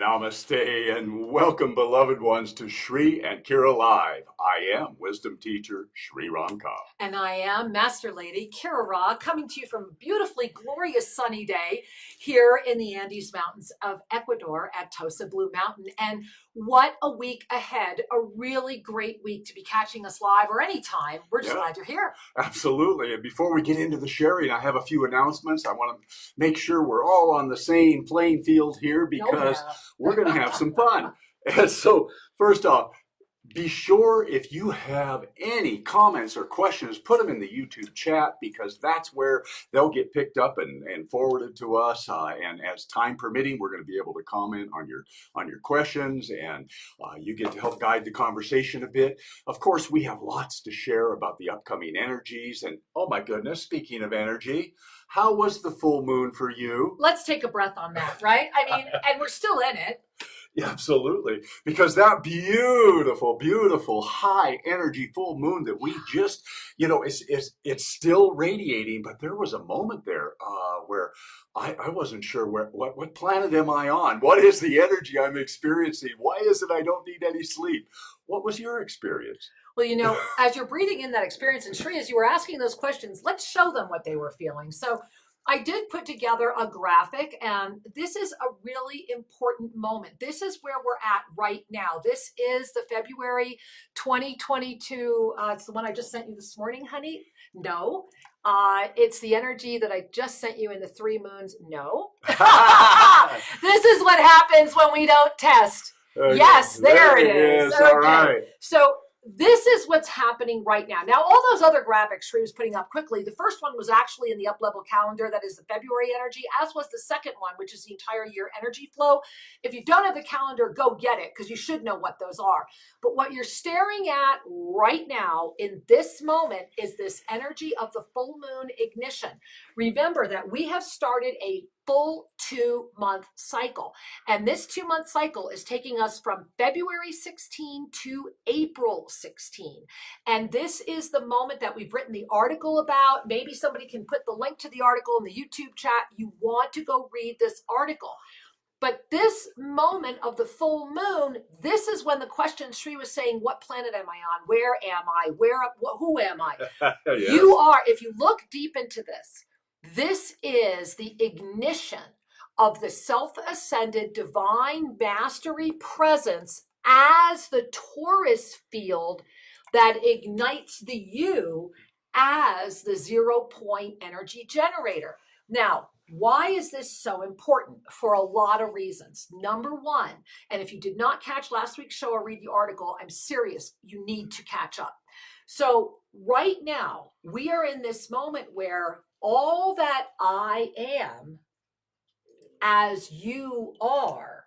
Namaste and welcome, beloved ones, to Shri and Kira Live. I am wisdom teacher Shri Ramka. And I am Master Lady Kira Ra, coming to you from a beautifully glorious sunny day here in the Andes Mountains of Ecuador at Tosa Blue Mountain. And what a week ahead, a really great week to be catching us live or anytime. We're just glad you're here. Absolutely. And before we get into the sharing, I have a few announcements. I want to make sure we're all on the same playing field here because we're going to have some fun. And so first off, be sure if you have any comments or questions, put them in the YouTube chat because that's where they'll get picked up and forwarded to us. And as time permitting, we're going to be able to comment on your questions, and you get to help guide the conversation a bit. Of course, we have lots to share about the upcoming energies. And oh my goodness, speaking of energy, how was the full moon for you? Let's take a breath on that, right? I mean, and we're still in it. Yeah, absolutely. Because that beautiful, beautiful high energy full moon that we just, it's still radiating, but there was a moment there where I wasn't sure what planet am I on? What is the energy I'm experiencing? Why is it I don't need any sleep? What was your experience? Well, as you're breathing in that experience, and Shri, as you were asking those questions, let's show them what they were feeling. So I did put together a graphic, and this is a really important moment. This is where we're at right now. This is the February 2022. It's the one I just sent you this morning, honey. No. It's the energy that I just sent you in the 3 moons. No. This is what happens when we don't test. Yes, there it is. Okay. All right. So this is what's happening right now. Now, all those other graphics Shri was putting up quickly, the first one was actually in the up-level calendar. That is the February energy, as was the second one, which is the entire year energy flow. If you don't have the calendar, go get it, because you should know what those are. But what you're staring at right now in this moment is this energy of the full moon ignition. Remember that we have started a full 2-month cycle. And this 2-month cycle is taking us from February 16 to April 16. And this is the moment that we've written the article about. Maybe somebody can put the link to the article in the YouTube chat. You want to go read this article. But this moment of the full moon, this is when the question Shri was saying, what planet am I on? Where am I? Who am I? Yes. You are, if you look deep into this, this is the ignition of the self-ascended divine mastery presence as the Taurus field that ignites the you as the 0-point energy generator. Now, why is this so important? For a lot of reasons. Number one, and if you did not catch last week's show or read the article, I'm serious, you need to catch up. So right now, we are in this moment where all that I am as you are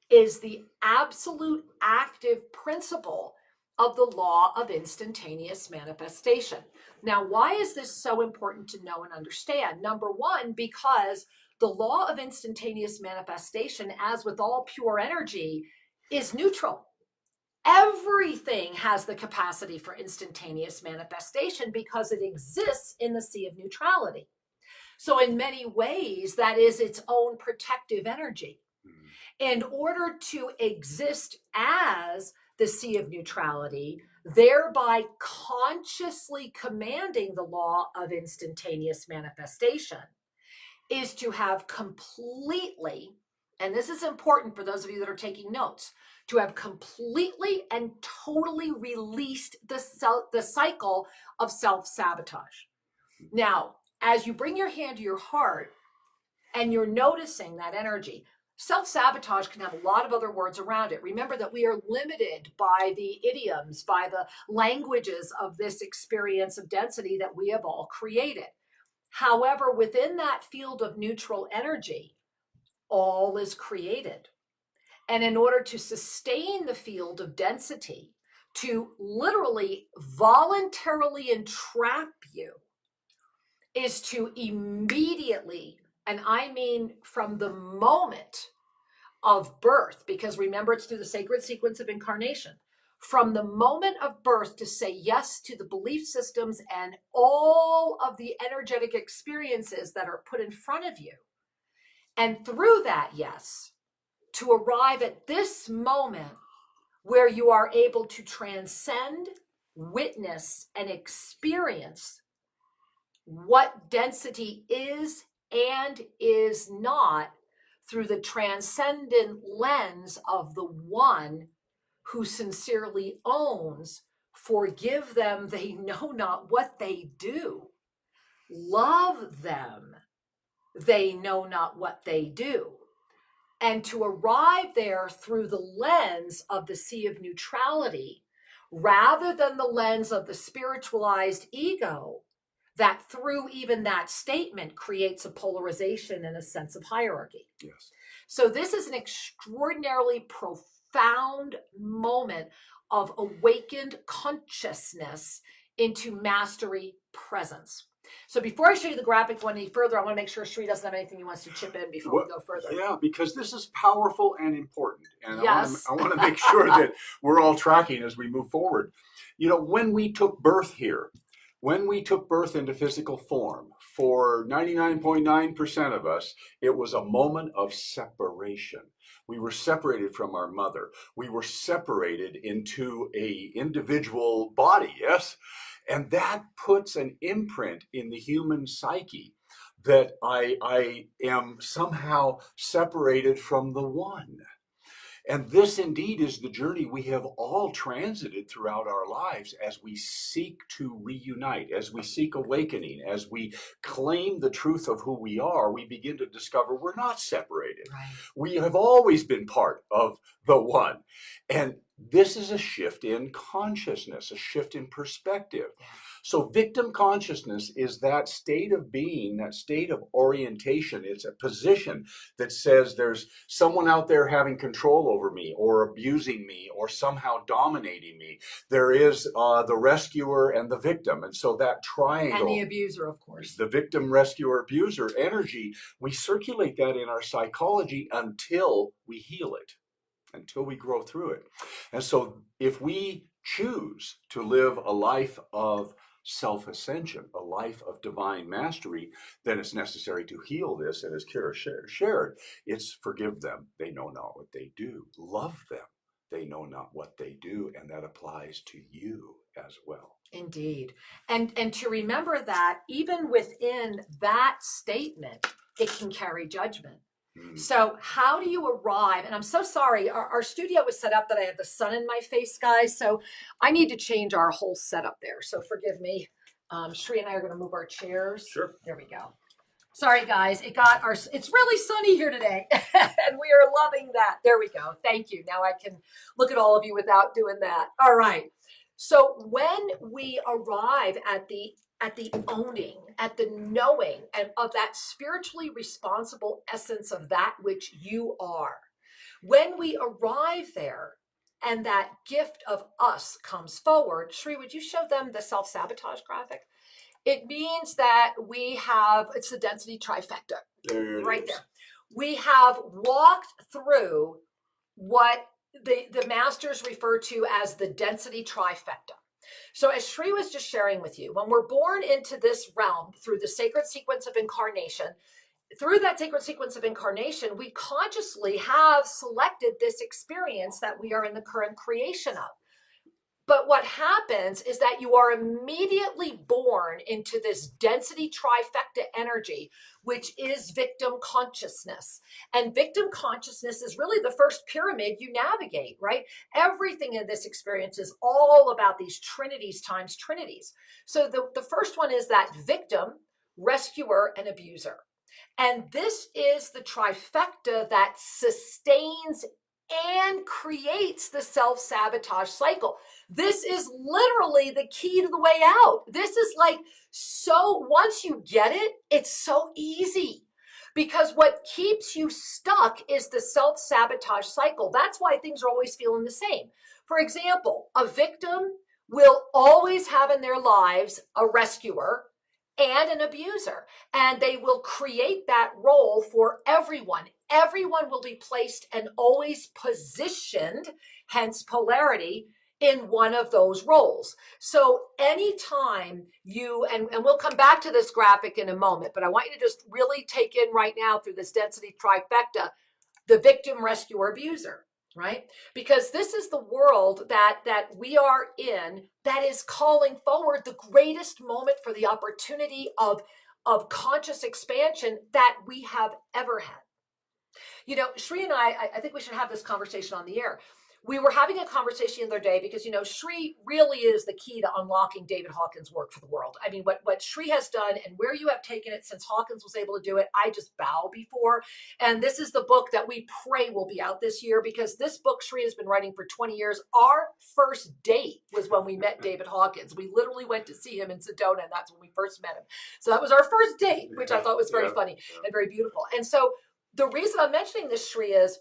is the absolute active principle of the law of instantaneous manifestation. Now, why is this so important to know and understand? Number one, because the law of instantaneous manifestation, as with all pure energy, is neutral. Everything has the capacity for instantaneous manifestation because it exists in the Sea of Neutrality. So in many ways, that is its own protective energy. In order to exist as the Sea of Neutrality, thereby consciously commanding the law of instantaneous manifestation, is to have completely, and this is important for those of you that are taking notes, to have completely and totally released the cycle of self-sabotage. Now, as you bring your hand to your heart and you're noticing that energy, self-sabotage can have a lot of other words around it. Remember that we are limited by the idioms, by the languages of this experience of density that we have all created. However, within that field of neutral energy, all is created. And in order to sustain the field of density, to literally voluntarily entrap you, is to immediately, and I mean from the moment of birth, because remember it's through the sacred sequence of incarnation, from the moment of birth to say yes to the belief systems and all of the energetic experiences that are put in front of you. And through that yes, to arrive at this moment where you are able to transcend, witness, and experience what density is and is not through the transcendent lens of the one who sincerely owns, forgive them, they know not what they do. Love them, they know not what they do. And to arrive there through the lens of the Sea of Neutrality, rather than the lens of the spiritualized ego, that through even that statement creates a polarization and a sense of hierarchy. Yes. So this is an extraordinarily profound moment of awakened consciousness into mastery presence. So before I show you the graphic one any further, I want to make sure Sri doesn't have anything he wants to chip in before we go further. Yeah, because this is powerful and important. And yes. I want to make sure that we're all tracking as we move forward. You know, when we took birth here, when we took birth into physical form, for 99.9% of us, it was a moment of separation. We were separated from our mother. We were separated into a individual body, yes? And that puts an imprint in the human psyche that I am somehow separated from the one. And this indeed is the journey we have all transited throughout our lives as we seek to reunite, as we seek awakening, as we claim the truth of who we are, we begin to discover we're not separated. Right. We have always been part of the one. And this is a shift in consciousness, a shift in perspective. Yeah. So victim consciousness is that state of being, that state of orientation. It's a position that says there's someone out there having control over me or abusing me or somehow dominating me. There is the rescuer and the victim. And so that triangle. And the abuser, of course. The victim, rescuer, abuser energy, we circulate that in our psychology until we heal it, until we grow through it. And so if we choose to live a life of self-ascension, a life of divine mastery, then it's necessary to heal this. And as Kara shared, it's forgive them. They know not what they do. Love them. They know not what they do. And that applies to you as well. Indeed. And to remember that even within that statement, it can carry judgment. So how do you arrive? And I'm so sorry, our studio was set up that I had the sun in my face, guys. So I need to change our whole setup there. So forgive me. Sri and I are going to move our chairs. Sure. There we go. Sorry, guys. It's really sunny here today. And we are loving that. There we go. Thank you. Now I can look at all of you without doing that. All right. So when we arrive at the owning, at the knowing, and of that spiritually responsible essence of that which you are, when we arrive there and that gift of us comes forward, Sri, would you show them the self-sabotage graphic? It means that we have, it's the density trifecta. Right there. We have walked through what the masters refer to as the density trifecta. So as Sri was just sharing with you, when we're born into this realm through the sacred sequence of incarnation, through that sacred sequence of incarnation, we consciously have selected this experience that we are in the current creation of. But what happens is that you are immediately born into this density trifecta energy, which is victim consciousness. And victim consciousness is really the first pyramid you navigate, right? Everything in this experience is all about these trinities times trinities. So the first one is that victim, rescuer, and abuser. And this is the trifecta that sustains and creates the self-sabotage cycle. This is literally the key to the way out. This is like, so once you get it, it's so easy. Because what keeps you stuck is the self-sabotage cycle. That's why things are always feeling the same. For example, a victim will always have in their lives a rescuer and an abuser, and they will create that role for everyone. Everyone will be placed and always positioned, hence polarity, in one of those roles. So anytime you, and we'll come back to this graphic in a moment, but I want you to just really take in right now through this density trifecta, the victim, rescuer, abuser, right? Because this is the world that we are in that is calling forward the greatest moment for the opportunity of conscious expansion that we have ever had. You know, Shri and I think we should have this conversation on the air. We were having a conversation the other day because, you know, Shri really is the key to unlocking David Hawkins' work for the world. I mean, what Shri has done and where you have taken it since Hawkins was able to do it, I just bow before. And this is the book that we pray will be out this year, because this book Shri has been writing for 20 years. Our first date was when we met David Hawkins. We literally went to see him in Sedona, and that's when we first met him. So that was our first date, which I thought was very funny and very beautiful. And so the reason I'm mentioning this, Shri, is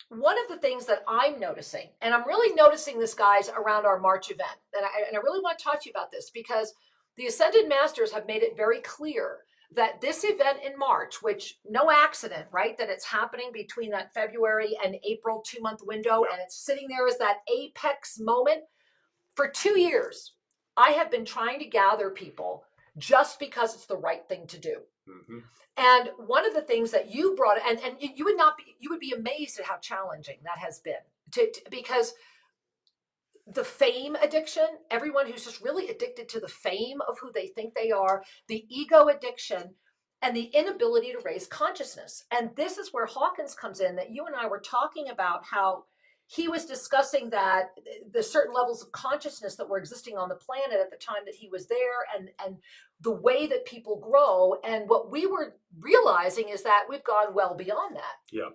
one of the things that I'm noticing, and I'm really noticing this, guys, around our March event, and I really want to talk to you about this, because the Ascended Masters have made it very clear that this event in March, which no accident, right, that it's happening between that February and April 2-month window, and it's sitting there as that apex moment. For 2 years, I have been trying to gather people just because it's the right thing to do. Mm-hmm. And one of the things that you brought, and you would be amazed at how challenging that has been, because the fame addiction, everyone who's just really addicted to the fame of who they think they are, the ego addiction, and the inability to raise consciousness. And this is where Hawkins comes in, that you and I were talking about how he was discussing that the certain levels of consciousness that were existing on the planet at the time that he was there, and the way that people grow. And what we were realizing is that we've gone well beyond that. Yeah.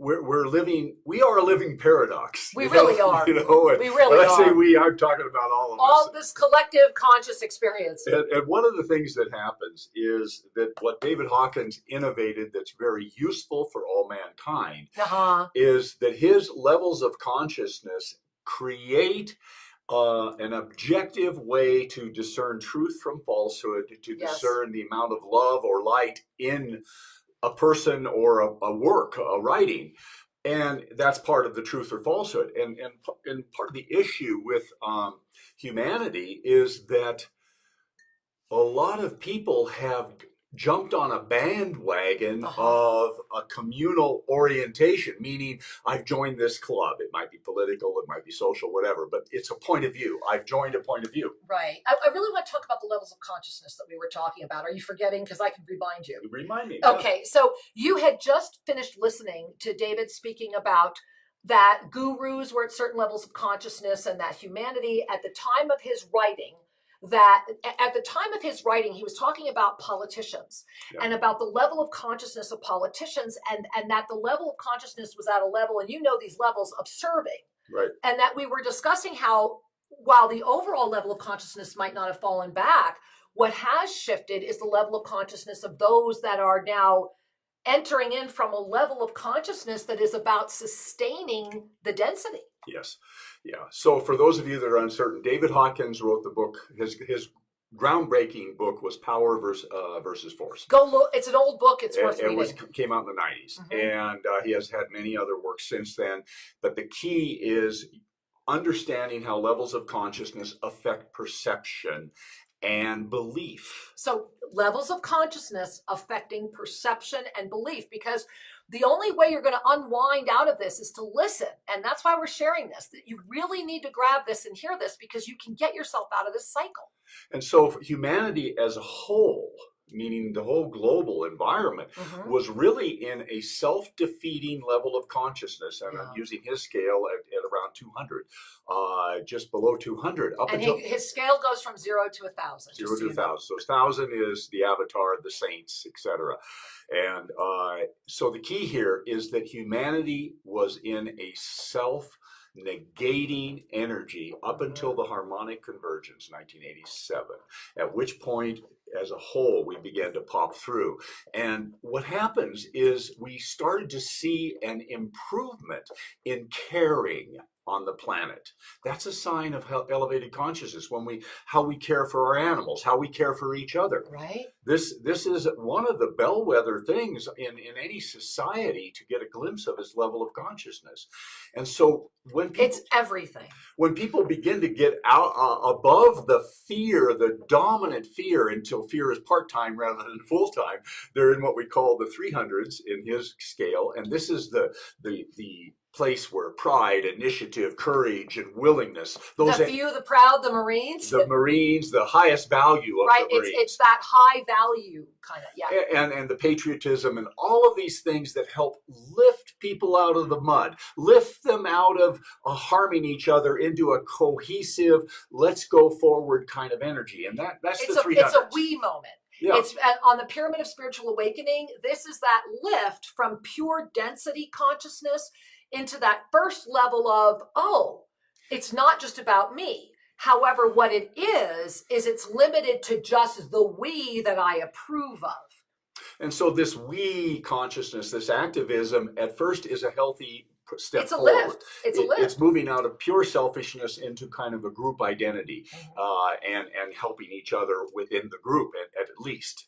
We are a living paradox. We really are. You know, we really when are. I say we, I'm talking about all of us. All this collective conscious experience. And one of the things that happens is that what David Hawkins innovated that's very useful for all mankind is that his levels of consciousness create an objective way to discern truth from falsehood, to discern the amount of love or light in a person or a work, a writing. And that's part of the truth or falsehood. And part of the issue with humanity is that a lot of people have jumped on a bandwagon of a communal orientation, meaning I've joined this club. It might be political, it might be social, whatever, but it's a point of view. I've joined a point of view. Right. I really want to talk about the levels of consciousness that we were talking about. Are you forgetting? Because I can remind you. Remind me. Okay. So you had just finished listening to David speaking about that gurus were at certain levels of consciousness, and that humanity at the time of his writing, he was talking about politicians and about the level of consciousness of politicians, and that the level of consciousness was at a level, and you know these levels, of serving. Right. And that we were discussing how, while the overall level of consciousness might not have fallen back, what has shifted is the level of consciousness of those that are now entering in from a level of consciousness that is about sustaining the density. Yes. Yeah. So for those of you that are uncertain, David Hawkins wrote the book. His groundbreaking book was Power versus Force. Go look. It's an old book. It's worth reading. It came out in the 90s. Mm-hmm. And he has had many other works since then. But the key is understanding how levels of consciousness affect perception and belief. So levels of consciousness affecting perception and belief, because the only way you're going to unwind out of this is to listen. And that's why we're sharing this, that you really need to grab this and hear this, because you can get yourself out of this cycle. And so for humanity as a whole, meaning the whole global environment, was really in a self-defeating level of consciousness. And I'm using his scale at around 200, just below 200. His scale goes from 0 to 1,000. 0 to 1,000. So 1,000 is the avatar, the saints, etc. And so the key here is that humanity was in a self-negating energy up until the harmonic convergence, 1987, at which point, as a whole, we began to pop through. And what happens is we started to see an improvement in caring on the planet. That's a sign of elevated consciousness. How we care for our animals, how we care for each other. Right. This is one of the bellwether things in any society to get a glimpse of its level of consciousness. And so it's everything. When people begin to get out above the fear, the dominant fear, until fear is part-time rather than full-time, they're in what we call the 300s in his scale. And this is the place where pride, initiative, courage, and willingness, the few, the proud, the Marines, the highest value of right. The Marines. It's that high value kind of, yeah. And the patriotism and all of these things that help lift people out of the mud, lift them out of harming each other into a cohesive, let's go forward kind of energy. And that's the 300s. It's a we moment. Yeah. It's on the pyramid of spiritual awakening. This is that lift from pure density consciousness into that first level of, oh, it's not just about me. However, what it is it's limited to just the we that I approve of. And so this we consciousness, this activism, at first is a healthy step it's a forward. Lift. It's a lift. It's moving out of pure selfishness into kind of a group identity, and helping each other within the group at least.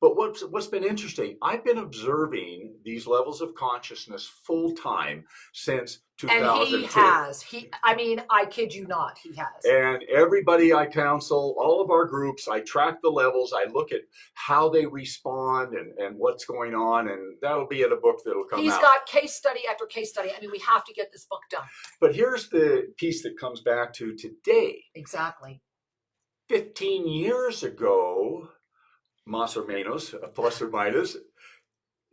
But what's been interesting, I've been observing these levels of consciousness full time since 2002. And he has. I kid you not, he has. And everybody I counsel, all of our groups, I track the levels, I look at how they respond and what's going on, and that'll be in a book that'll come out. He's got case study after case study. We have to get this book done. But here's the piece that comes back to today. Exactly. 15 years ago, más o menos, plus or minus,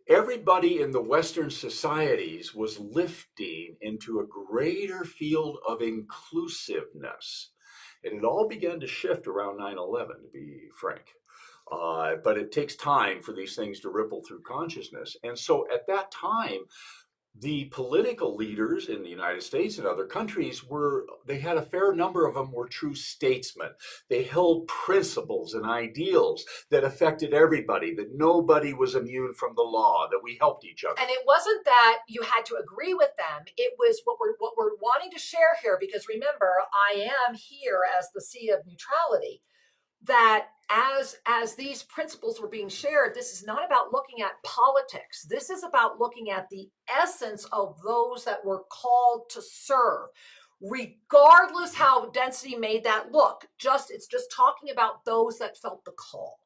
everybody in the Western societies was lifting into a greater field of inclusiveness. And it all began to shift around 9/11, to be frank. But it takes time for these things to ripple through consciousness. And so at that time, the political leaders in the United States and other countries they had a fair number of them were true statesmen. They held principles and ideals that affected everybody, that nobody was immune from the law, that we helped each other. And it wasn't that you had to agree with them. It was what we're wanting to share here, because remember, I am here as the Sea of Neutrality, that as these principles were being shared, this is not about looking at politics. This is about looking at the essence of those that were called to serve, regardless how density made that look. It's just talking about those that felt the call.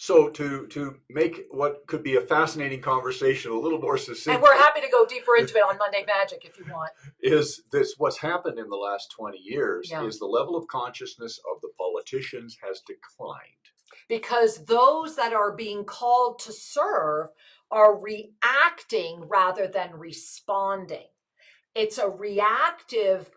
So to make what could be a fascinating conversation a little more succinct, and we're happy to go deeper into it on Monday Magic if you want, is this what's happened in the last 20 years is the level of consciousness of the politicians has declined. Because those that are being called to serve are reacting rather than responding. It's a reactive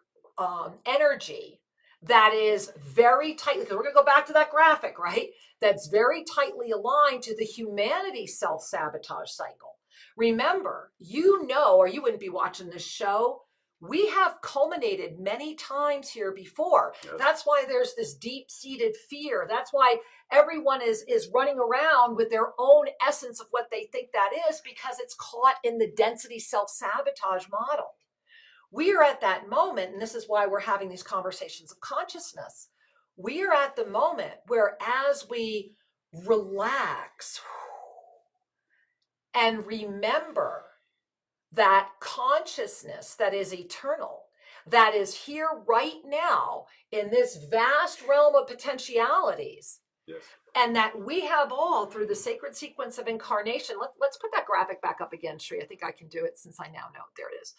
energy that is very tightly, because we're going to go back to that graphic, right? That's very tightly aligned to the humanity self-sabotage cycle. Remember, or you wouldn't be watching this show, we have culminated many times here before. Yes. That's why there's this deep-seated fear. That's why everyone is running around with their own essence of what they think that is, because it's caught in the density self-sabotage model. We are at that moment, and this is why we're having these conversations of consciousness. We are at the moment where, as we relax and remember that consciousness that is eternal, that is here right now in this vast realm of potentialities, yes, and that we have all through the sacred sequence of incarnation. Let's put that graphic back up again, Sri. I think I can do it since I now know. There it is.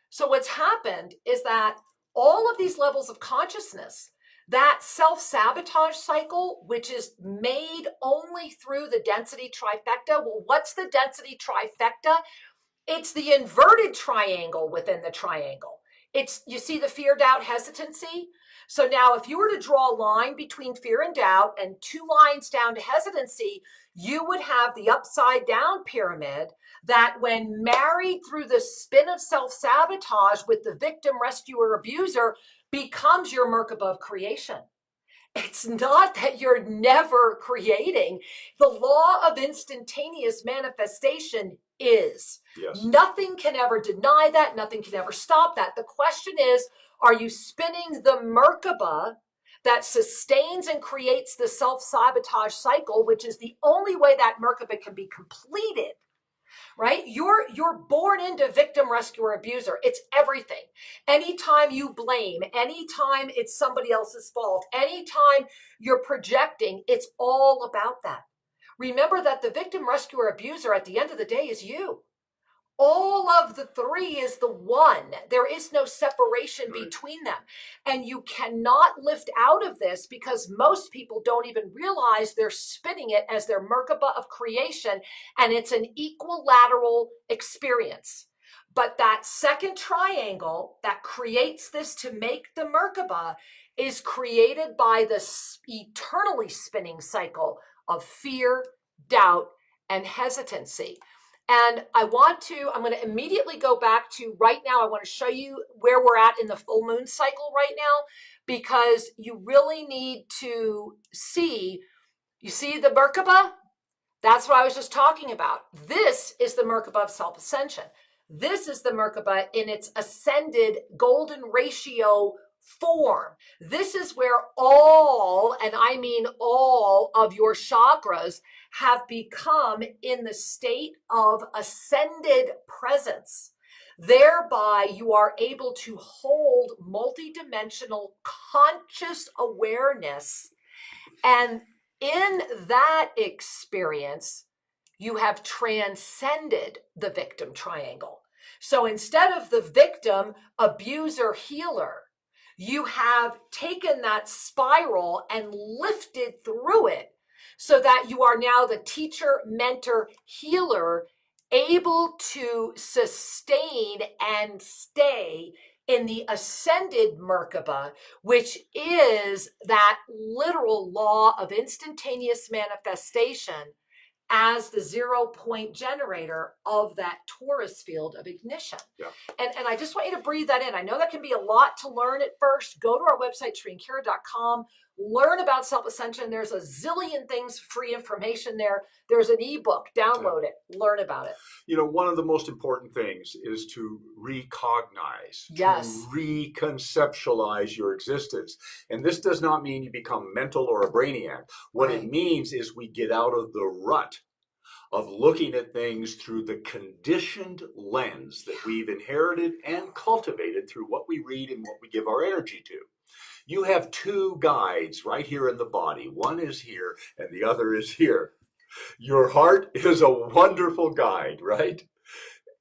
So what's happened is that all of these levels of consciousness, that self-sabotage cycle, which is made only through the density trifecta. Well, what's the density trifecta? It's the inverted triangle within the triangle. You see the fear, doubt, hesitancy? So now if you were to draw a line between fear and doubt and 2 lines down to hesitancy, you would have the upside down pyramid that, when married through the spin of self-sabotage with the victim, rescuer, abuser, becomes your Merkaba of creation. It's not that you're never creating. The law of instantaneous manifestation is. Yes. Nothing can ever deny that. Nothing can ever stop that. The question is, are you spinning the Merkaba that sustains and creates the self-sabotage cycle, which is the only way that Merkaba can be completed? Right? You're born into victim, rescuer, abuser. It's everything. Anytime you blame, anytime it's somebody else's fault, anytime you're projecting, it's all about that. Remember that the victim, rescuer, abuser at the end of the day is you. All of the three is the one. There is no separation between them. And you cannot lift out of this because most people don't even realize they're spinning it as their Merkaba of creation, and it's an equilateral experience. But that second triangle that creates this to make the Merkaba is created by the eternally spinning cycle of fear, doubt, and hesitancy. And I'm going to immediately go back to right now. I want to show you where we're at in the full moon cycle right now, because you really need to see, you see the Merkaba? That's what I was just talking about. This is the Merkaba of self-ascension. This is the Merkaba in its ascended golden ratio form. This is where all, and I mean all, of your chakras have become in the state of ascended presence. Thereby, you are able to hold multidimensional conscious awareness. And in that experience, you have transcended the victim triangle. So instead of the victim, abuser, healer, you have taken that spiral and lifted through it so that you are now the teacher, mentor, healer, able to sustain and stay in the ascended Merkaba, which is that literal law of instantaneous manifestation as the 0-point generator of that torus field of ignition. Yeah. And I just want you to breathe that in. I know that can be a lot to learn at first. Go to our website, TriNkira.com. Learn about self-ascension. There's a zillion things, free information there. There's an ebook. Download it. Learn about it. You know, one of the most important things is to recognize, yes, to reconceptualize your existence. And this does not mean you become mental or a brainiac. What right. it means is we get out of the rut of looking at things through the conditioned lens that we've inherited and cultivated through what we read and what we give our energy to. You have two guides right here in the body. One is here and the other is here. Your heart is a wonderful guide, right?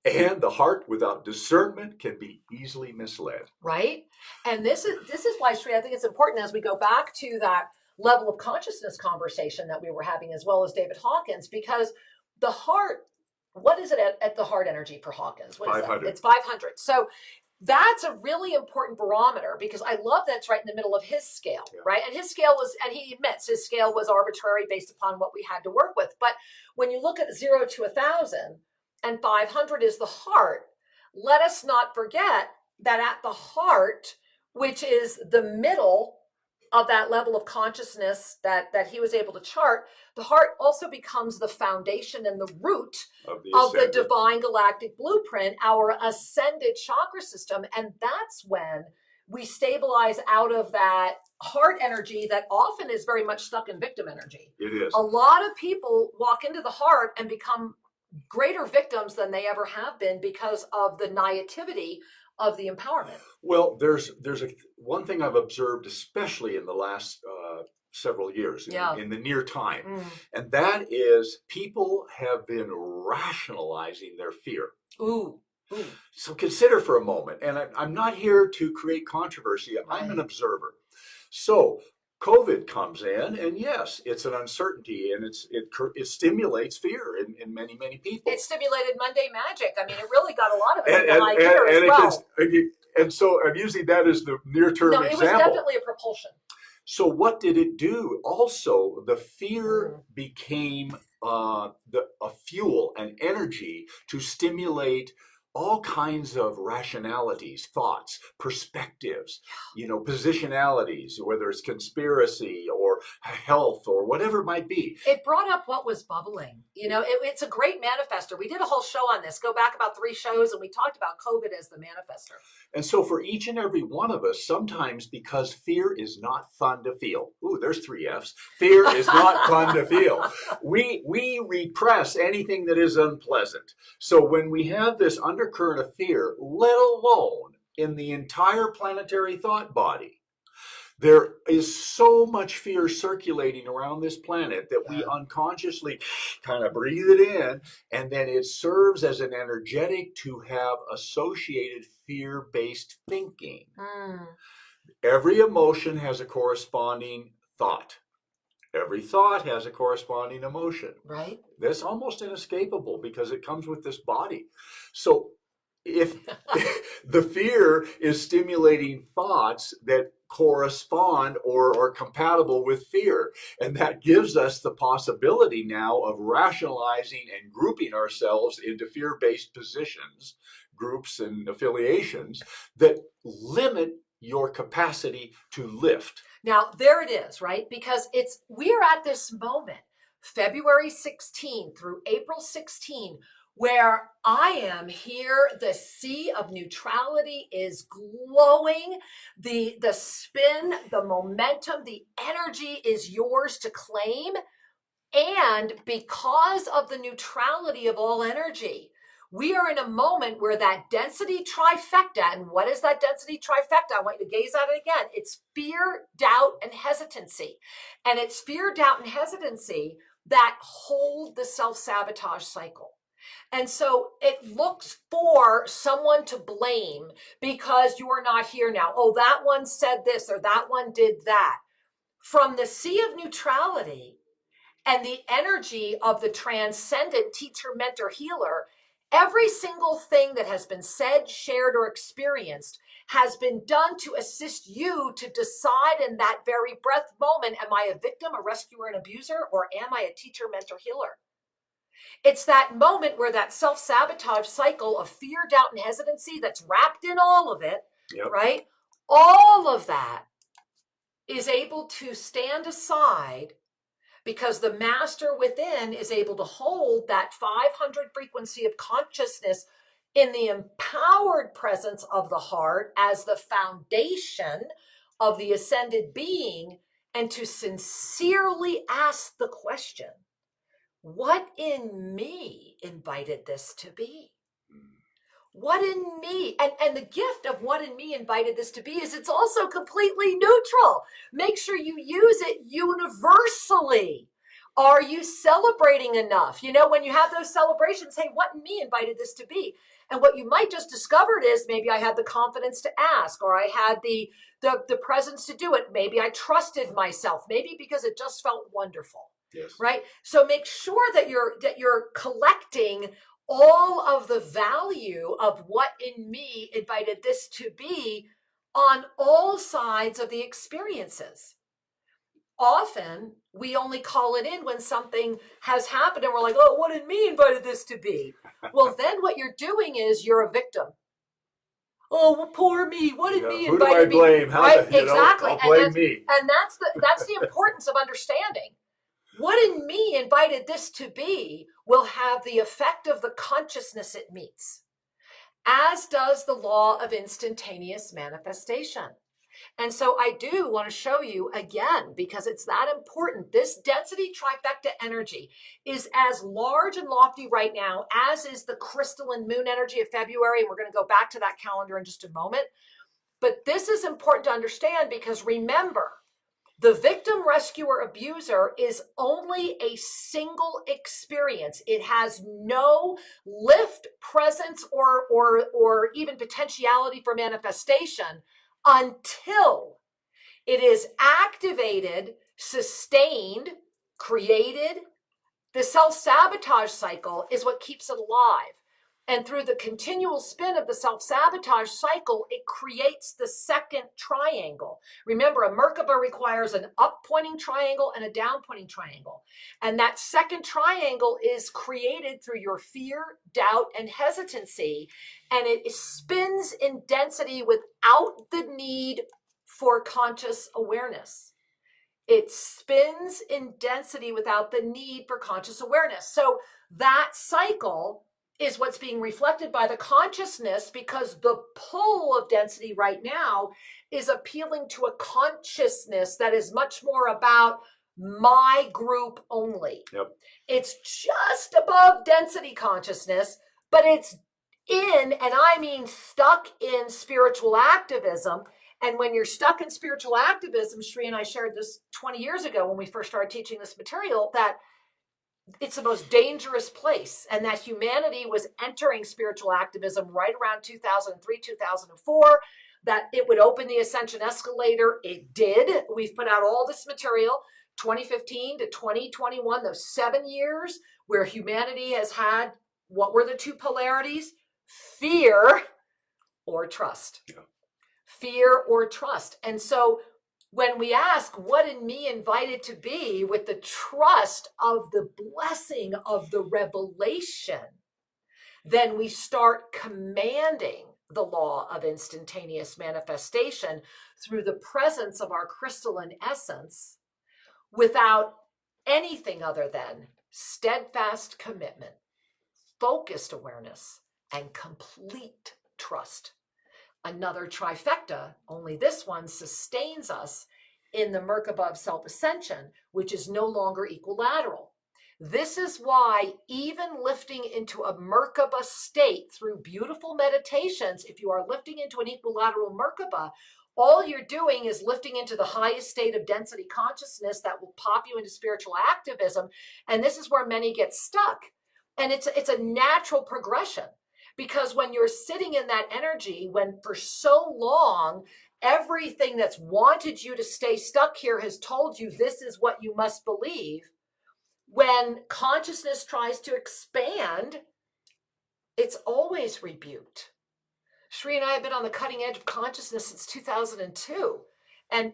And the heart without discernment can be easily misled. Right? And this is why, Sri, I think it's important as we go back to that level of consciousness conversation that we were having, as well as David Hawkins, because the heart, what is it at the heart energy for Hawkins? What is 500. That? It's 500. So that's a really important barometer, because I love that's right in the middle of his scale, right? And his scale was, and he admits his scale was arbitrary based upon what we had to work with. But when you look at 0 to 1,000 and 500 is the heart, let us not forget that at the heart, which is the middle of that level of consciousness that he was able to chart, the heart also becomes the foundation and the root of the divine galactic blueprint, our ascended chakra system. And that's when we stabilize out of that heart energy that often is very much stuck in victim energy. It is. A lot of people walk into the heart and become greater victims than they ever have been because of the naivety of the empowerment. Well, there's one thing I've observed, especially in the last several years, in the near time, and that is people have been rationalizing their fear. Ooh. So consider for a moment, and I'm not here to create controversy. Right. I'm an observer. So COVID comes in, and yes, it's an uncertainty, and it stimulates fear in many, many people. It stimulated Monday magic. I mean, it really got a lot of it in the high gear as well. And so I'm using that as the near-term example. No, it was definitely a propulsion. So what did it do? Also, the fear became a fuel, an energy to stimulate all kinds of rationalities, thoughts, perspectives, positionalities, whether it's conspiracy or health or whatever it might be. It brought up what was bubbling. It's a great manifester. We did a whole show on this. Go back about 3 shows, and we talked about COVID as the manifester. And so for each and every one of us, sometimes because fear is not fun to feel. Ooh, there's 3 F's. Fear is not fun to feel. We repress anything that is unpleasant. So when we have this undercurrent of fear, let alone in the entire planetary thought body, there is so much fear circulating around this planet that we unconsciously kind of breathe it in, and then it serves as an energetic to have associated fear-based thinking. Every emotion has a corresponding thought. Every thought has a corresponding emotion. Right. That's almost inescapable because it comes with this body. So if the fear is stimulating thoughts that correspond or are compatible with fear, and that gives us the possibility now of rationalizing and grouping ourselves into fear-based positions, groups and affiliations that limit your capacity to lift. Now, there it is, right? Because we're at this moment, February 16 through April 16, where I am here. The Sea of Neutrality is glowing. The spin, the momentum, the energy is yours to claim. And because of the neutrality of all energy, we are in a moment where that density trifecta, and what is that density trifecta? I want you to gaze at it again. It's fear, doubt, and hesitancy. And it's fear, doubt, and hesitancy that hold the self-sabotage cycle. And so it looks for someone to blame because you are not here now. Oh, that one said this or that one did that. From the Sea of Neutrality and the energy of the transcendent teacher, mentor, healer, every single thing that has been said, shared, or experienced has been done to assist you to decide in that very breath moment, am I a victim, a rescuer, an abuser, or am I a teacher, mentor, healer? It's that moment where that self-sabotage cycle of fear, doubt, and hesitancy that's wrapped in all of it, right? All of that is able to stand aside because the master within is able to hold that 500 frequency of consciousness in the empowered presence of the heart as the foundation of the ascended being, and to sincerely ask the question, what in me invited this to be? What in me? And the gift of what in me invited this to be is it's also completely neutral. Make sure you use it universally. Are you celebrating enough? When you have those celebrations, hey, what in me invited this to be? And what you might just discovered is maybe I had the confidence to ask, or I had the presence to do it. Maybe I trusted myself, maybe because it just felt wonderful. Yes. Right? So make sure that you're collecting all of the value of what in me invited this to be on all sides of the experiences. Often we only call it in when something has happened and we're like, oh, what in me invited this to be? Well, then what you're doing is you're a victim. Oh, well, poor me. What did me invited me? Who do I blame? Right? Exactly. I'll blame me. And that's the importance of understanding. What in me invited this to be will have the effect of the consciousness it meets, as does the law of instantaneous manifestation. And so I do want to show you again, because it's that important. This density trifecta energy is as large and lofty right now as is the crystalline moon energy of February. And we're going to go back to that calendar in just a moment. But this is important to understand because remember, the victim, rescuer, abuser is only a single experience. It has no lift, presence, or even potentiality for manifestation until it is activated, sustained, created. The self-sabotage cycle is what keeps it alive. And through the continual spin of the self-sabotage cycle, it creates the second triangle. Remember, a Merkaba requires an up-pointing triangle and a down-pointing triangle. And that second triangle is created through your fear, doubt, and hesitancy. And it spins in density without the need for conscious awareness. It spins in density without the need for conscious awareness. So that cycle is what's being reflected by the consciousness, because the pull of density right now is appealing to a consciousness that is much more about my group only. Yep. It's just above density consciousness, but it's in, and I mean stuck in, spiritual activism. And when you're stuck in spiritual activism, Sri and I shared this 20 years ago when we first started teaching this material, that it's the most dangerous place, and that humanity was entering spiritual activism right around 2003, 2004, that it would open the ascension escalator. It did. We've put out all this material, 2015 to 2021, those 7 years where humanity has had, what were the two polarities? Fear or trust. Yeah. Fear or trust. And so when we ask, what in me invited to be, with the trust of the blessing of the revelation, then we start commanding the law of instantaneous manifestation through the presence of our crystalline essence without anything other than steadfast commitment, focused awareness, and complete trust. Another trifecta, only this one sustains us in the Merkaba of Self-Ascension, which is no longer equilateral. This is why even lifting into a Merkaba state through beautiful meditations, if you are lifting into an equilateral Merkaba, all you're doing is lifting into the highest state of density consciousness that will pop you into spiritual activism. And this is where many get stuck. And it's a natural progression. Because when you're sitting in that energy, when for so long, everything that's wanted you to stay stuck here has told you this is what you must believe, when consciousness tries to expand, it's always rebuked. Sri and I have been on the cutting edge of consciousness since 2002 and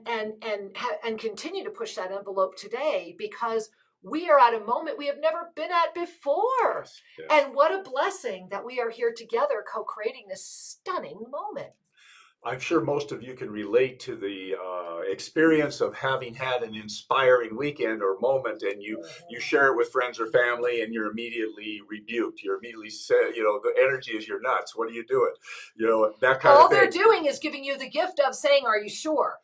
continue to push that envelope today, because we are at a moment we have never been at before. Yes. And what a blessing that we are here together co-creating this stunning moment. I'm sure most of you can relate to the experience of having had an inspiring weekend or moment, and you share it with friends or family, and you're immediately rebuked. You're immediately said, the energy is you're nuts. What are you doing? That kind All of thing. All they're doing is giving you the gift of saying, are you sure?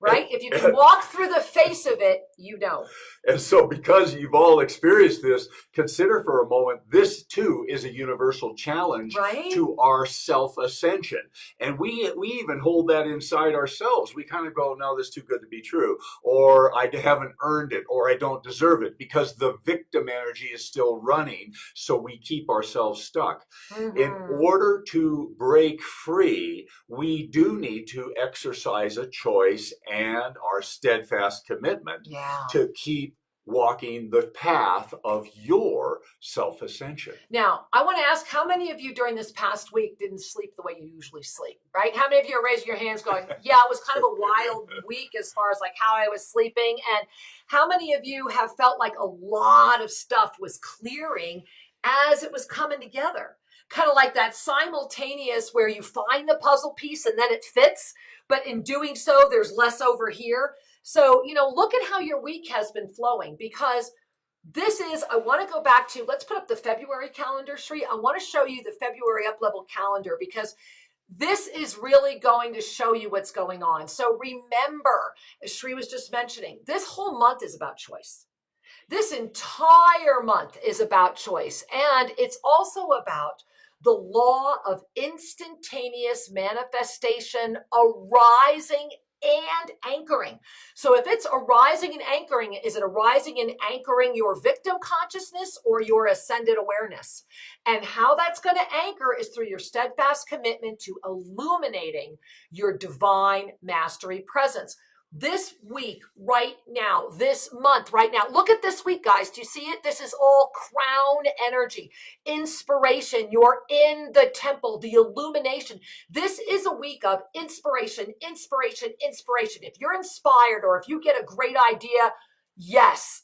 Right? If you can walk through the face of it, you know. And so because you've all experienced this, consider for a moment, this too is a universal challenge to our self-ascension. And we even hold that inside ourselves. We kind of go, no, this is too good to be true. Or I haven't earned it, or I don't deserve it, because the victim energy is still running. So we keep ourselves stuck. Mm-hmm. In order to break free, we do need to exercise a choice and our steadfast commitment to keep walking the path of your self-ascension. Now, I want to ask, how many of you during this past week didn't sleep the way you usually sleep, right? How many of you are raising your hands going, yeah, it was kind of a wild week as far as like how I was sleeping? And how many of you have felt like a lot of stuff was clearing as it was coming together? Kind of like that simultaneous where you find the puzzle piece and then it fits, but in doing so, there's less over here. So, look at how your week has been flowing, because this is, I want to go back to, let's put up the February calendar, Sri. I want to show you the February up-level calendar, because this is really going to show you what's going on. So remember, as Sri was just mentioning, this whole month is about choice. This entire month is about choice. And it's also about the law of instantaneous manifestation arising and anchoring. So if it's arising and anchoring, is it arising and anchoring your victim consciousness or your ascended awareness? And how that's going to anchor is through your steadfast commitment to illuminating your divine mastery presence. This week, right now, this month, right now. Look at this week, guys. Do you see it? This is all crown energy, inspiration. You're in the temple, the illumination. This is a week of inspiration, inspiration, inspiration. If you're inspired or if you get a great idea, yes.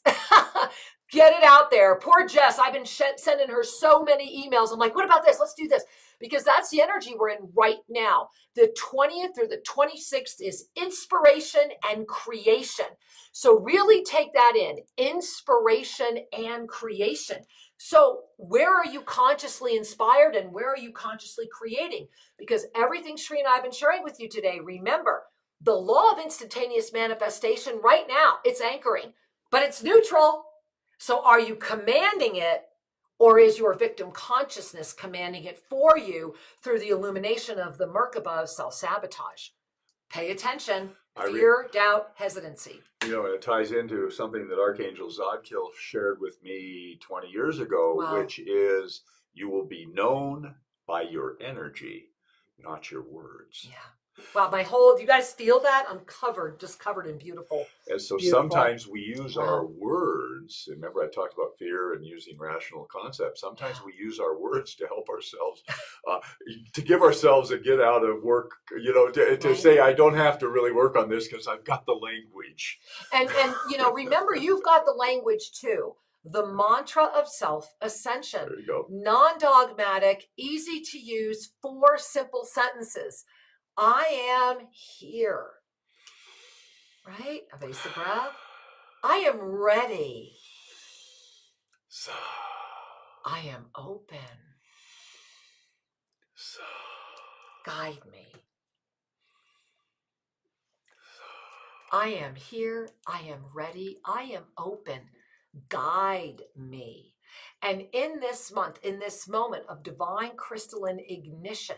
Get it out there. Poor Jess. I've been sending her so many emails. I'm like, what about this? Let's do this. Because that's the energy we're in right now. The 20th through the 26th is inspiration and creation. So really take that in, inspiration and creation. So where are you consciously inspired and where are you consciously creating? Because everything Sri and I have been sharing with you today, remember, the law of instantaneous manifestation right now, it's anchoring, but it's neutral. So are you commanding it? Or is your victim consciousness commanding it for you through the illumination of the Merkaba of self-sabotage? Pay attention. Fear, doubt, hesitancy. You know, and it ties into something that Archangel Zadkiel shared with me 20 years ago, Wow. which is you will be known by your energy, not your words. Yeah. Wow, do you guys feel that? I'm just covered in beautiful. And so beautiful. Sometimes we use our words. Remember, I talked about fear and using rational concepts. Sometimes we use our words to help ourselves, to give ourselves a get out of work, to say, I don't have to really work on this because I've got the language. And remember, you've got the language too. The Mantra of Self-Ascension. There you go. Non-dogmatic, easy to use, 4 simple sentences. I am here, right? Evasive breath. I am ready. I am open. Guide me. I am here. I am ready. I am open. Guide me. And in this month, in this moment of divine crystalline ignition,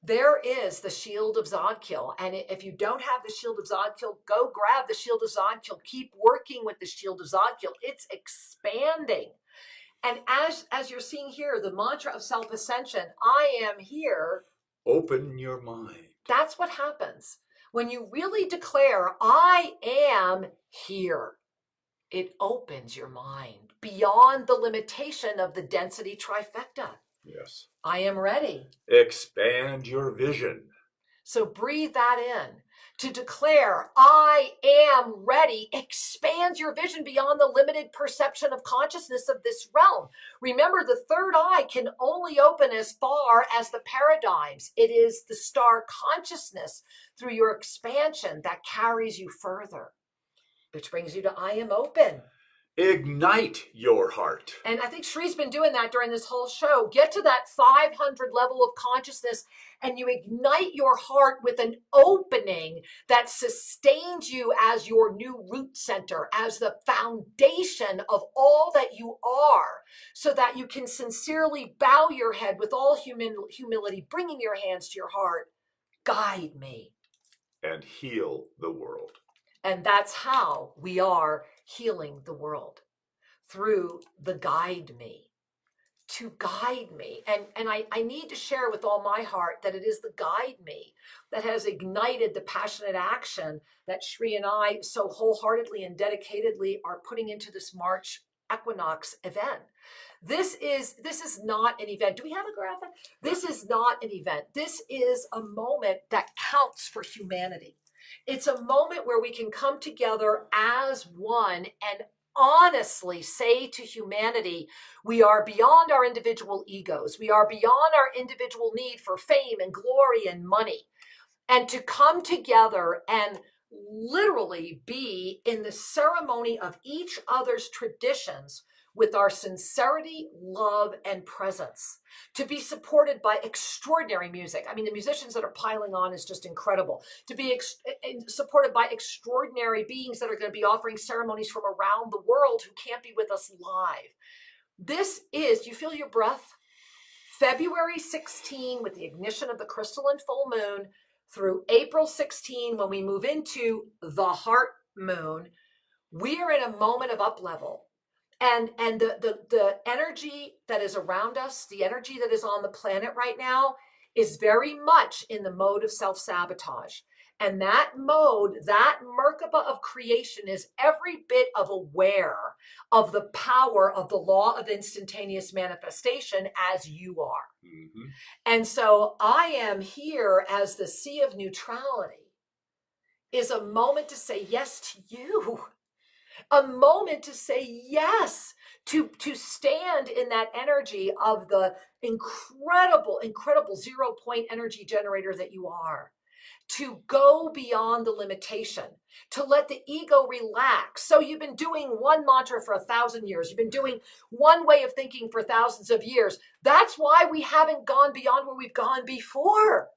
there is the shield of Zadkiel. And if you don't have the shield of Zadkiel, go grab the shield of Zadkiel. Keep working with the shield of Zadkiel. It's expanding. And as you're seeing here, the mantra of self-ascension, I am here. Open your mind. That's what happens. When you really declare, I am here, it opens your mind beyond the limitation of the density trifecta. Yes. I am ready. Expand your vision. So breathe that in. To declare, I am ready, expands your vision beyond the limited perception of consciousness of this realm. Remember, the third eye can only open as far as the paradigms. It is the star consciousness through your expansion that carries you further, which brings you to I am open. Ignite your heart. And I think Shri's been doing that during this whole show. Get to that 500 level of consciousness and you ignite your heart with an opening that sustains you as your new root center, as the foundation of all that you are, so that you can sincerely bow your head with all humility, bringing your hands to your heart. Guide me. And heal the world. And that's how we are healing the world, through the guide me, to guide me. And I need to share with all my heart that it is the guide me that has ignited the passionate action that Shri and I so wholeheartedly and dedicatedly are putting into this March equinox event. This is not an event. Do we have a graphic? This is not an event. This is a moment that counts for humanity. It's a moment where we can come together as one and honestly say to humanity, we are beyond our individual egos. We are beyond our individual need for fame and glory and money. And to come together and literally be in the ceremony of each other's traditions with our sincerity, love, and presence, to be supported by extraordinary music. I mean, the musicians that are piling on is just incredible. To be supported by extraordinary beings that are going to be offering ceremonies from around the world who can't be with us live. This is, you feel your breath? February 16 with the ignition of the crystalline full moon through April 16 when we move into the heart moon. We are in a moment of up level. And the energy that is around us, the energy that is on the planet right now, is very much in the mode of self-sabotage. And that mode, that Merkaba of creation is every bit of aware of the power of the law of instantaneous manifestation as you are. Mm-hmm. And so I am here as the Sea of Neutrality is a moment to say yes to you, a moment to say yes, to stand in that energy of the incredible 0 point energy generator that you are, to go beyond the limitation, to let the ego relax. So you've been doing one mantra for 1,000 years. You've been doing one way of thinking for thousands of years. That's why we haven't gone beyond where we've gone before.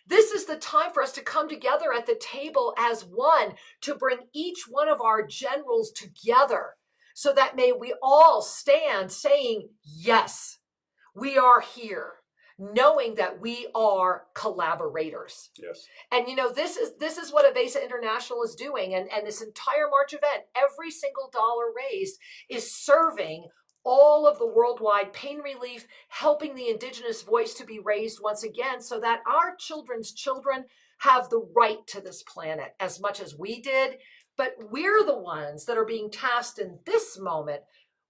This is the time for us to come together at the table as one, to bring each one of our generals together, so that may we all stand saying, yes, we are here, knowing that we are collaborators. Yes. And this is what Avesa International is doing. And this entire March event, every single dollar raised is serving all of the worldwide pain relief, helping the indigenous voice to be raised once again, so that our children's children have the right to this planet as much as we did. But we're the ones that are being tasked in this moment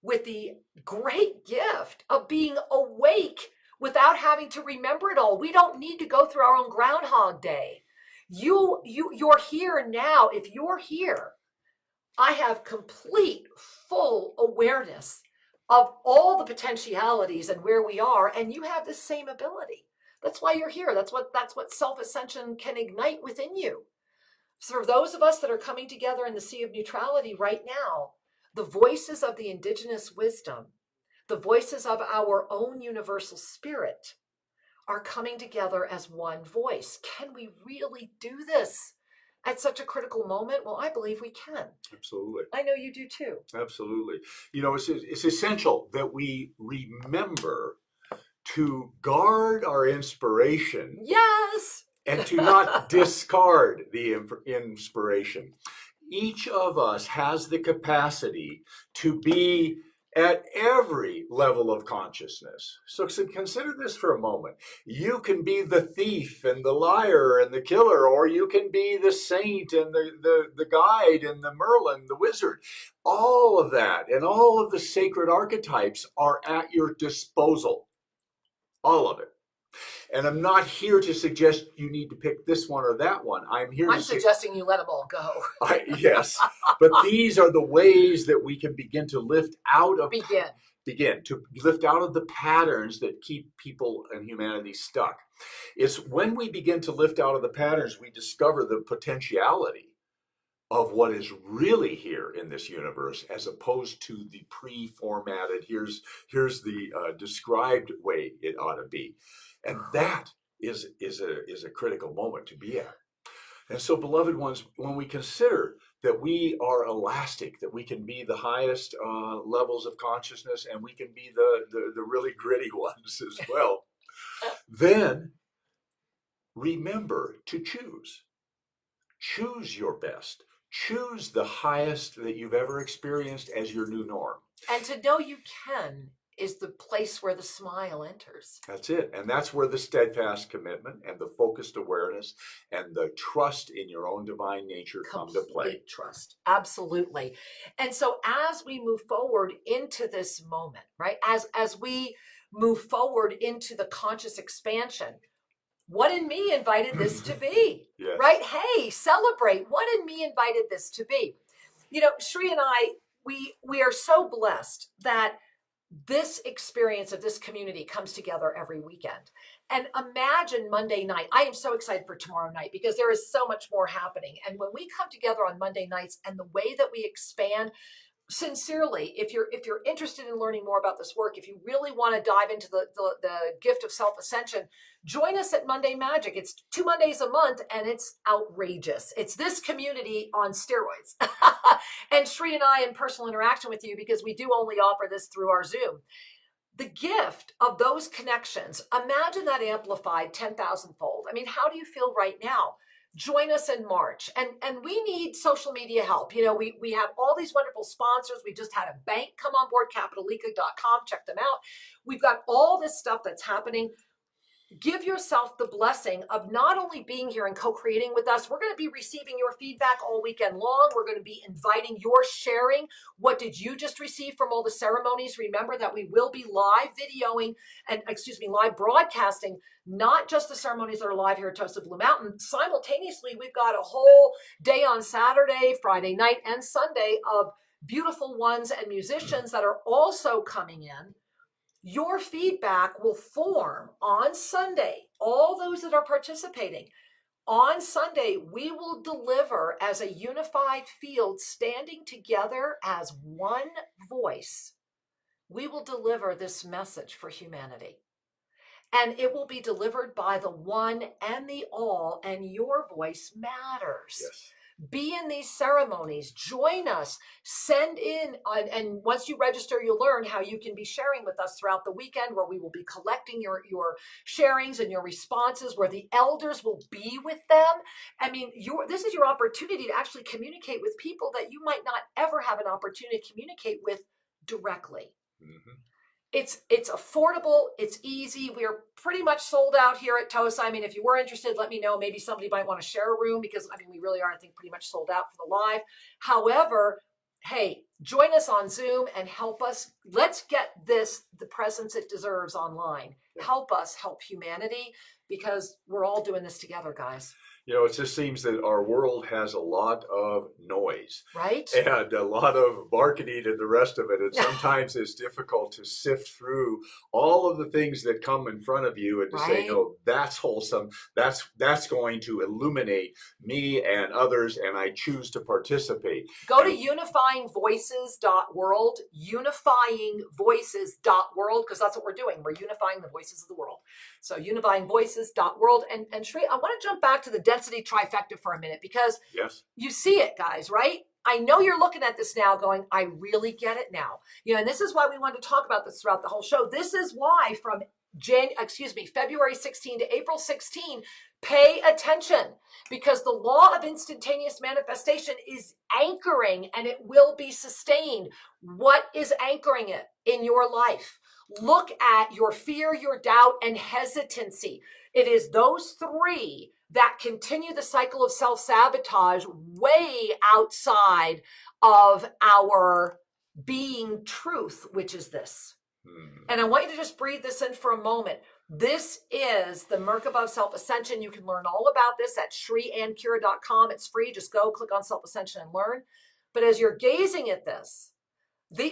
with the great gift of being awake without having to remember it all. We don't need to go through our own Groundhog Day. You're here now. If you're here, I have complete, full awareness of all the potentialities and where we are, and you have the same ability. That's why you're here. That's what self-ascension can ignite within you. So for those of us that are coming together in the Sea of Neutrality right now, the voices of the indigenous wisdom, the voices of our own universal spirit are coming together as one voice. Can we really do this at such a critical moment? Well, I believe we can. Absolutely. I know you do too. Absolutely. It's essential that we remember to guard our inspiration. Yes. And to not discard the inspiration. Each of us has the capacity to be at every level of consciousness. So consider this for a moment. You can be the thief and the liar and the killer, or you can be the saint and the guide and the Merlin, the wizard. All of that and all of the sacred archetypes are at your disposal. All of it. And I'm not here to suggest you need to pick this one or that one. I'm suggesting you let them all go. Yes, but these are the ways that we can begin to lift out of the patterns that keep people and humanity stuck. It's when we begin to lift out of the patterns, we discover the potentiality of what is really here in this universe, as opposed to the pre-formatted, here's the described way it ought to be. And that is a critical moment to be at. And so, beloved ones, when we consider that we are elastic, that we can be the highest levels of consciousness, and we can be the really gritty ones as well, then remember to choose. Choose your best. Choose the highest that you've ever experienced as your new norm. And to know you can is the place where the smile enters. That's it. And that's where the steadfast commitment and the focused awareness and the trust in your own divine nature come to play. Complete trust. Absolutely. And so as we move forward into this moment, right, as we move forward into the conscious expansion, what in me invited this to be? Yes. Right? Hey, celebrate. What in me invited this to be? Shri and I, we are so blessed that this experience of this community comes together every weekend. And imagine Monday night. I am so excited for tomorrow night because there is so much more happening. And when we come together on Monday nights and the way that we expand, sincerely, if you're interested in learning more about this work, if you really want to dive into the gift of self-ascension, join us at Monday Magic. It's 2 Mondays a month, and it's outrageous. It's this community on steroids. And Shri and I in personal interaction with you, because we do only offer this through our Zoom. The gift of those connections, imagine that amplified 10,000-fold. I mean, how do you feel right now? Join us in March. And we need social media help. We have all these wonderful sponsors. We just had a bank come on board, capitalica.com. Check them out. We've got all this stuff that's happening. give yourself the blessing of not only being here and co-creating with us. We're going to be receiving your feedback all weekend long. We're going to be inviting your sharing. What did you just receive from all the ceremonies? Remember that we will be live videoing and, live broadcasting, not just the ceremonies that are live here at Toast of Blue Mountain. Simultaneously, we've got a whole day on Saturday, Friday night, and Sunday of beautiful ones and musicians that are also coming in. Your feedback will form on Sunday. All those that are participating on Sunday, we will deliver as a unified field, standing together as one voice. We will deliver this message for humanity. And it will be delivered by the one and the all, and your voice matters. Yes. Be in these ceremonies, join us, send in, and once you register, you'll learn how you can be sharing with us throughout the weekend, where we will be collecting your sharings and your responses, where the elders will be with them. I mean, this is your opportunity to actually communicate with people that you might not ever have an opportunity to communicate with directly. Mm-hmm. It's affordable. It's easy. We are pretty much sold out here at Toast. I mean, if you were interested, let me know. Maybe somebody might want to share a room, because we really are, I think, pretty much sold out for the live. However, hey, join us on Zoom and help us. Let's get this, the presence it deserves, online. Help us help humanity, because we're all doing this together, guys. It just seems that our world has a lot of noise, right? And a lot of marketing and the rest of it. And sometimes it's difficult to sift through all of the things that come in front of you and to say, no, that's wholesome. That's going to illuminate me and others, and I choose to participate. Go to unifyingvoices.world, unifyingvoices.world, because that's what we're doing. We're unifying the voices of the world. So unifyingvoices.world. And Shri, I want to jump back to the density trifecta for a minute, because you see it, guys, right? I know you're looking at this now going, I really get it now. And this is why we wanted to talk about this throughout the whole show. This is why from February 16 to April 16, pay attention, because the law of instantaneous manifestation is anchoring, and it will be sustained. What is anchoring it in your life? Look at your fear, your doubt, and hesitancy. It is those three that continue the cycle of self-sabotage way outside of our being truth, which is this. And I want you to just breathe this in for a moment. This is the Yoga of Self-Ascension. You can learn all about this at shriankira.com. It's free. Just go click on Self-Ascension and learn. But as you're gazing at this,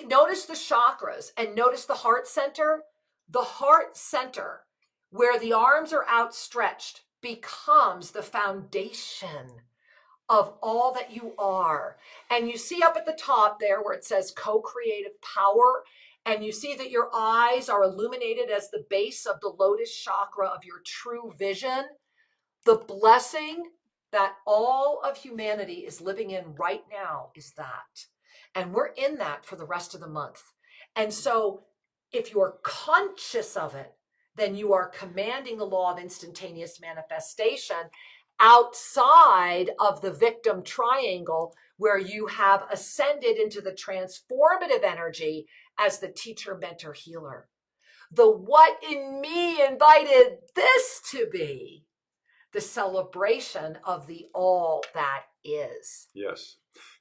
notice the chakras and notice the heart center. The heart center, where the arms are outstretched, becomes the foundation of all that you are. And you see up at the top there where it says co-creative power, and you see that your eyes are illuminated as the base of the lotus chakra of your true vision. The blessing that all of humanity is living in right now is that. And we're in that for the rest of the month. And so if you're conscious of it, then you are commanding the law of instantaneous manifestation outside of the victim triangle, where you have ascended into the transformative energy as the teacher, mentor, healer. The what in me invited this to be the celebration of the all that is. Yes.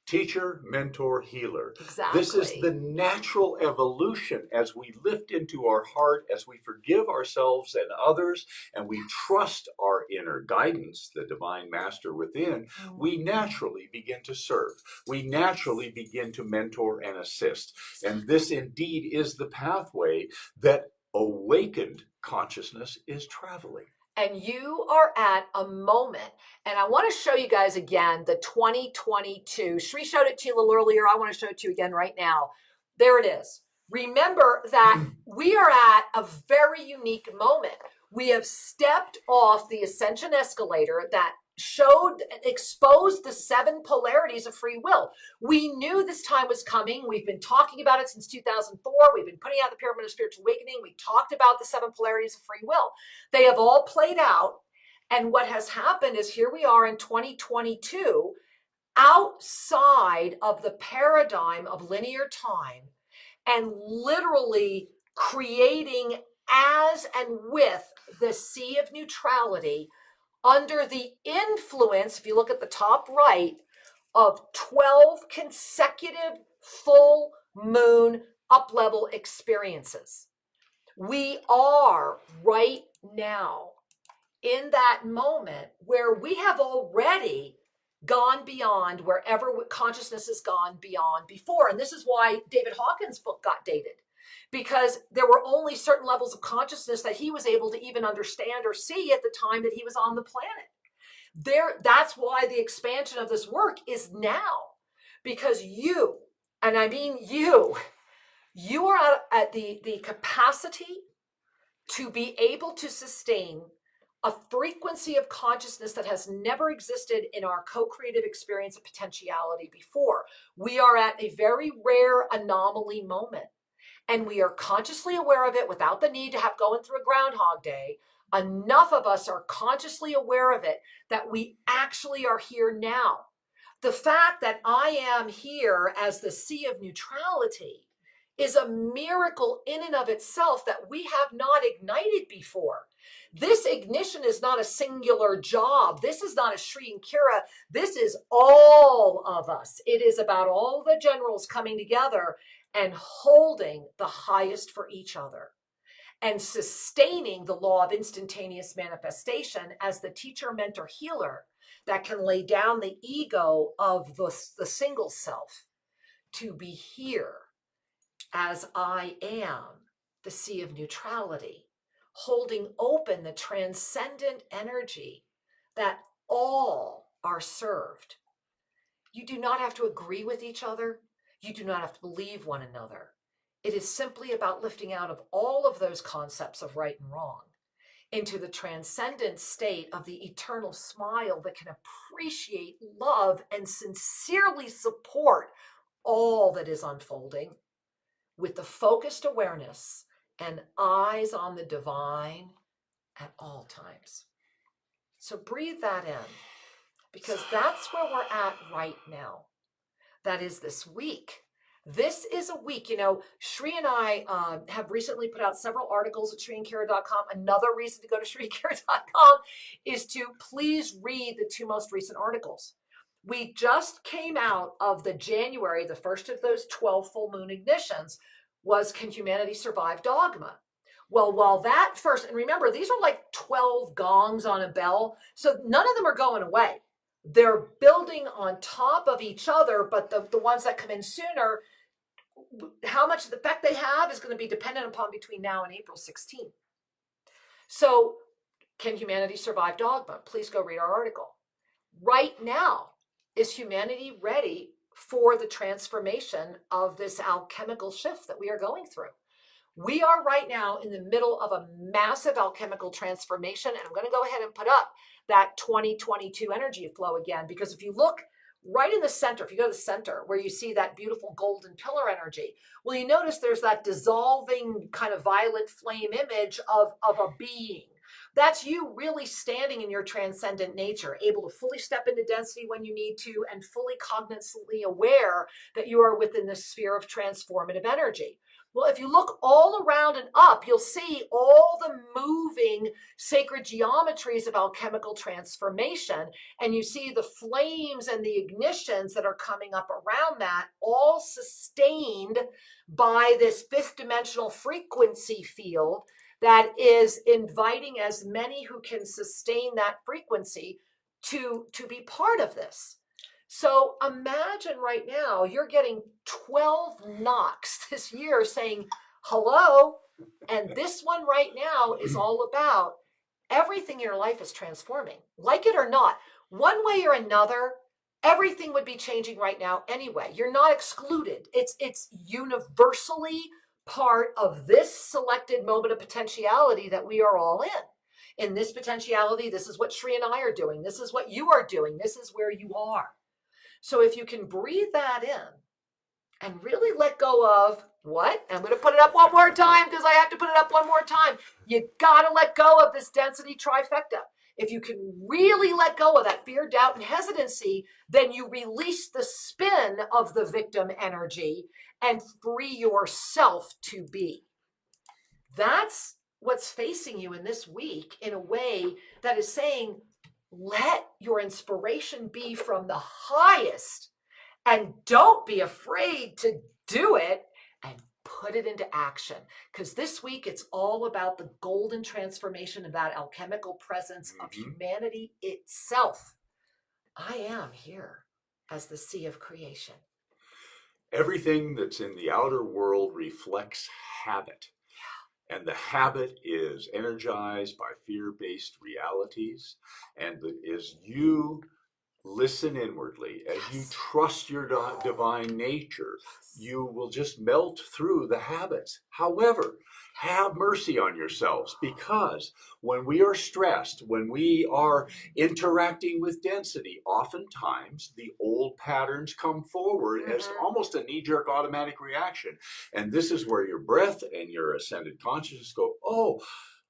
Teacher, mentor, healer. Exactly. This is the natural evolution as we lift into our heart, as we forgive ourselves and others, and we trust our inner guidance, the divine master within. We naturally begin to serve. We naturally begin to mentor and assist. And this indeed is the pathway that awakened consciousness is traveling. And you are at a moment, and I want to show you guys again the 2022. Shri showed it to you a little earlier. I want to show it to you again right now. There it is. Remember that we are at a very unique moment. We have stepped off the ascension escalator that exposed the 7 polarities of free will. We knew this time was coming. We've been talking about it since 2004. We've been putting out the Pyramid of Spiritual Awakening. We talked about the 7 polarities of free will. They have all played out. And what has happened is here we are in 2022, outside of the paradigm of linear time, and literally creating as and with the Sea of Neutrality under the influence, if you look at the top right, of 12 consecutive full moon up-level experiences. We are right now in that moment where we have already gone beyond wherever consciousness has gone beyond before. And this is why David Hawkins' book got dated, because there were only certain levels of consciousness that he was able to even understand or see at the time that he was on the planet. That's why the expansion of this work is now, because you, and I mean you are at the capacity to be able to sustain a frequency of consciousness that has never existed in our co-creative experience of potentiality before. We are at a very rare anomaly moment, and we are consciously aware of it without the need to have going through a Groundhog Day. Enough of us are consciously aware of it that we actually are here now. The fact that I am here as the Sea of Neutrality is a miracle in and of itself that we have not ignited before. This ignition is not a singular job. This is not a Sri and Kira. This is all of us. It is about all the generals coming together and holding the highest for each other and sustaining the law of instantaneous manifestation as the teacher, mentor, healer that can lay down the ego of the single self to be here as I am, the Sea of Neutrality, holding open the transcendent energy that all are served. You do not have to agree with each other. You do not have to believe one another. It is simply about lifting out of all of those concepts of right and wrong into the transcendent state of the eternal smile that can appreciate, love, and sincerely support all that is unfolding with the focused awareness and eyes on the divine at all times. So breathe that in, because that's where we're at right now. That is this week. This is a week, Sri and I have recently put out several articles at SriandKara.com. Another reason to go to SriandKara.com is to please read the two most recent articles. We just came out of the January, the first of those 12 full moon ignitions was Can Humanity Survive Dogma? Well, while that first, and remember, these are like 12 gongs on a bell, so none of them are going away. They're building on top of each other, but the ones that come in sooner, how much effect they have is going to be dependent upon between now and April 16th. So, Can Humanity Survive Dogma? Please go read our article. Right now, is humanity ready for the transformation of this alchemical shift that we are going through? We are right now in the middle of a massive alchemical transformation, and I'm going to go ahead and put up that 2022 energy flow again, because if you look right in the center, if you go to the center where you see that beautiful golden pillar energy, well, you notice there's that dissolving kind of violet flame image of a being. That's you really standing in your transcendent nature, able to fully step into density when you need to, and fully cognizantly aware that you are within the sphere of transformative energy. Well, if you look all around and up, you'll see all the moving sacred geometries of alchemical transformation, and you see the flames and the ignitions that are coming up around that, all sustained by this fifth dimensional frequency field that is inviting as many who can sustain that frequency to be part of this. So imagine right now you're getting 12 knocks this year saying hello, and this one right now is all about everything in your life is transforming, like it or not. One way or another, everything would be changing right now anyway. You're not excluded. It's universally part of this selected moment of potentiality that we are all in. In this potentiality, this is what Sri and I are doing. This is what you are doing. This is where you are. So if you can breathe that in and really let go of what? I'm going to put it up one more time because I have to put it up one more time. You got to let go of this density trifecta. If you can really let go of that fear, doubt, and hesitancy, then you release the spin of the victim energy and free yourself to be. That's what's facing you in this week in a way that is saying, let your inspiration be from the highest and don't be afraid to do it and put it into action. Because this week it's all about the golden transformation of that alchemical presence of humanity itself. I am here as the sea of creation. Everything that's in the outer world reflects habit. And the habit is energized by fear-based realities. And as you listen inwardly, as you trust your divine nature, you will just melt through the habits. However, have mercy on yourselves, because when we are stressed, when we are interacting with density, oftentimes the old patterns come forward as almost a knee-jerk automatic reaction. And this is where your breath and your ascended consciousness go, oh,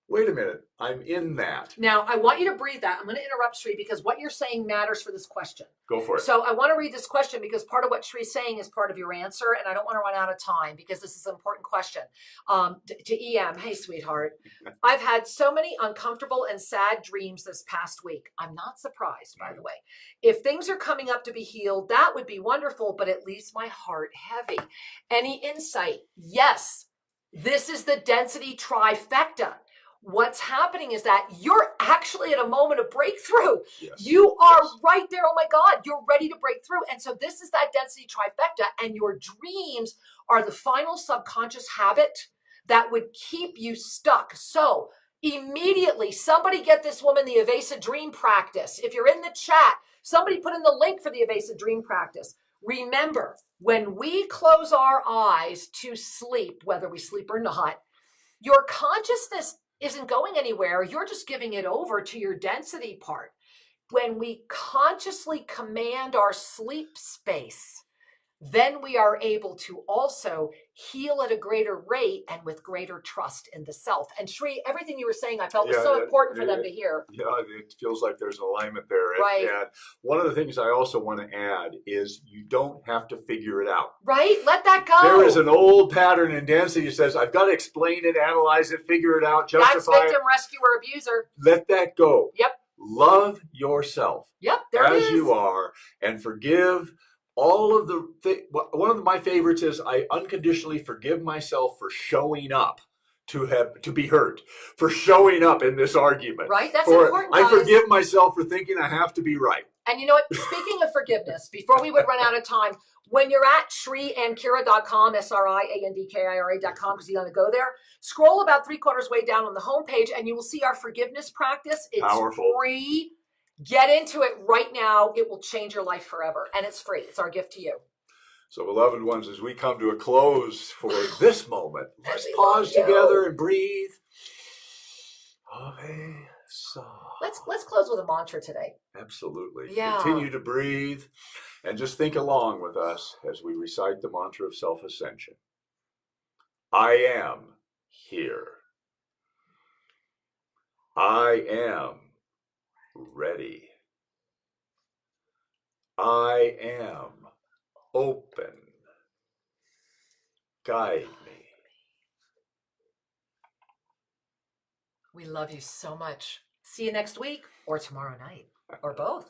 wait a minute, I'm in that. Now, I want you to breathe that. I'm going to interrupt Sri because what you're saying matters for this question. Go for it. So I want to read this question because part of what Sri's saying is part of your answer, and I don't want to run out of time because this is an important question. To EM, hey, sweetheart. I've had so many uncomfortable and sad dreams this past week. I'm not surprised, by the way. If things are coming up to be healed, that would be wonderful, but it leaves my heart heavy. Any insight? Yes. This is the density trifecta. What's happening is that you're actually at a moment of breakthrough. Yes. You are right there. Oh my God, you're ready to break through. And so this is that density trifecta, and your dreams are the final subconscious habit that would keep you stuck. So immediately, somebody get this woman the evasive dream practice. If you're in the chat, somebody put in the link for the evasive dream practice. Remember, when we close our eyes to sleep, whether we sleep or not, your consciousness isn't going anywhere. You're just giving it over to your density part. When we consciously command our sleep space, then we are able to also heal at a greater rate and with greater trust in the self. And Sri, everything you were saying, I felt was so important for them to hear. Yeah, it feels like there's an alignment there. Right. And one of the things I also want to add is you don't have to figure it out. Right? Let that go. There is an old pattern in density that says, I've got to explain it, analyze it, figure it out, justify That's victim, rescuer, abuser. Let that go. Yep. Love yourself. Yep, there it is. As you are, and forgive all of the one of my favorites is I unconditionally forgive myself for showing up to be hurt, for showing up in this argument. Right, that's important, guys. I forgive myself for thinking I have to be right. And you know what? Speaking of forgiveness, before we would run out of time, when you're at SriAndKira.com, SriAndKira.com, because you want to go there, scroll about 3/4 way down on the homepage, and you will see our forgiveness practice. It's powerful. Free. Get into it right now. It will change your life forever. And it's free. It's our gift to you. So, beloved ones, as we come to a close for this moment, let's pause together and breathe. Let's close with a mantra today. Absolutely. Yeah. Continue to breathe and just think along with us as we recite the mantra of self-ascension. I am here. I am ready. I am open. Guide me. We love you so much. See you next week or tomorrow night or both.